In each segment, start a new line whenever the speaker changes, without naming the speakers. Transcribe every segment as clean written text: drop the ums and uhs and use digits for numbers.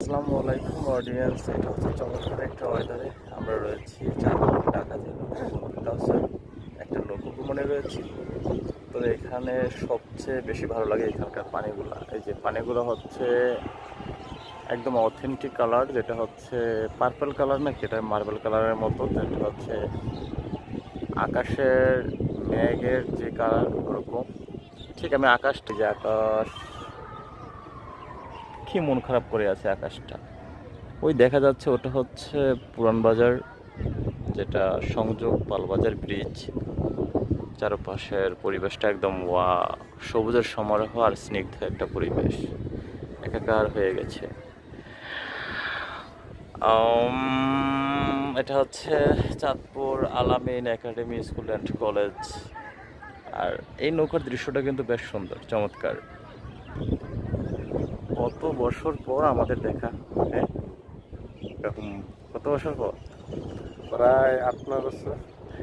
আসসালামু আলাইকুম অডিয়েন্স। এটা হচ্ছে চমৎকার একটা ওয়েদারে আমরা রয়েছি ঢাকা জেলা একটা নৌকো ভ্রমণে রয়েছি। তো এখানে সবচেয়ে বেশি ভালো লাগে এখানকার পানিগুলা। এই যে পানিগুলো হচ্ছে একদম অথেন্টিক কালার, যেটা হচ্ছে পার্পল কালার না, যেটা মার্বেল কালারের মতো, যেটা হচ্ছে আকাশের মেঘের যে কালার ওরকম। ঠিক আমি আকাশটি যে আকাশ কি মন খারাপ করে আছে আকাশটা। ওই দেখা যাচ্ছে ওটা হচ্ছে পুরান বাজার, যেটা সংযোগ পালবাজার ব্রিজ। চারপাশের পরিবেশটা একদম সবুজের সমারোহ আর স্নিগ্ধ একটা পরিবেশ, একাকার হয়ে গেছে। এটা হচ্ছে চাঁদপুর আলামিন একাডেমি স্কুল অ্যান্ড কলেজ। আর এই নৌকার দৃশ্যটা কিন্তু বেশ সুন্দর, চমৎকার। কত বছর পর আমাদের দেখা, হ্যাঁ এরকম কত বছর পর?
প্রায় 8-9 বছর।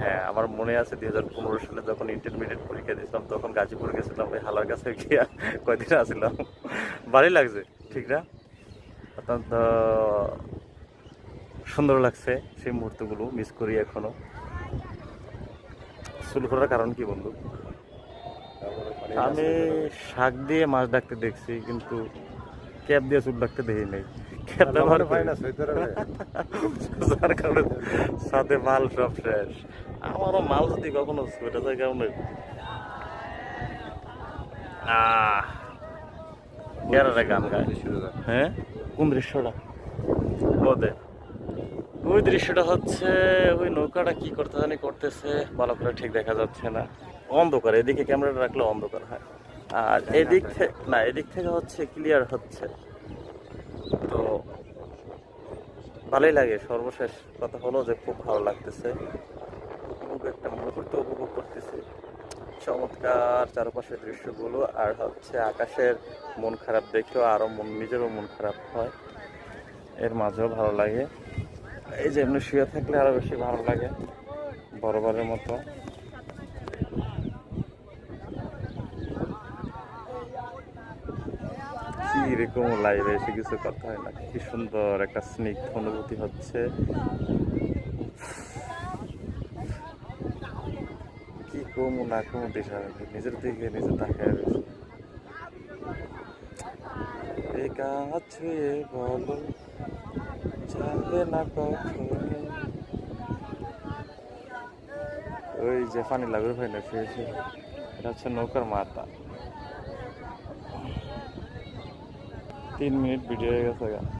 হ্যাঁ, আমার মনে আছে 2015 সালে যখন ইন্টারমিডিয়েট পরীক্ষা দিয়েছিলাম, তখন গাজীপুর গেছিলাম, ওই হালার কাছে গিয়া কয়দিন আসছিলাম। ভালোই লাগছে, ঠিক না? অত্যন্ত সুন্দর লাগছে, সেই মুহূর্তগুলো মিস করি এখনো। চুল করার কারণ কি বন্ধু? আমি শাক দিয়ে মাছ ডাকতে দেখছি, কিন্তু ক্যাপ দিয়ে চুল ডাকতে দেখি নাই। ক্যাপ ব্যবহার করি না, যার কারণে সাথে মাল সব শেষ। আমারও মাল যদি কখনো ছুটে যায় কারণে কেরারে গান গায়। হ্যাঁ, কোন দৃশ্যটা? ওদের ওই দৃশ্যটা হচ্ছে ওই নৌকাটা কি করতেছে ভালো করে ঠিক দেখা যাচ্ছে না, অন্ধকার। এদিকে ক্যামেরাটা রাখলে অন্ধকার হয়, আর এদিক থেকে না, এদিক থেকে হচ্ছে ক্লিয়ার হচ্ছে। তো ভালোই লাগে। সর্বশেষ কথা হলো যে খুব ভালো লাগতেছে, একটা মুহূর্ত উপভোগ করতেছি। চমৎকার চারপাশের দৃশ্যগুলো, আর হচ্ছে আকাশের মন খারাপ দেখেও আরো নিজেরও মন খারাপ হয়, এর মাঝেও ভালো লাগে। এই যে এমনি শুয়ে থাকলে আরো বেশি ভালো লাগে, বরাবরের মতো। কি এরকম লাইভে এসে কিছু কথা হয় না, কি সুন্দর একটা স্নিগ্ধ অনুভূতি হচ্ছে। কি কমু না কমু দিশা, নিজের দিকে নিজে তাকায় রয়েছে। একা ছুঁয়ে বলো যাবে না কখনো। ওই যে ফানি লাগবে ভাই না, এটা হচ্ছে নৌকার মাথা। 3 মিনিট ভিডিও হয়ে গেছে।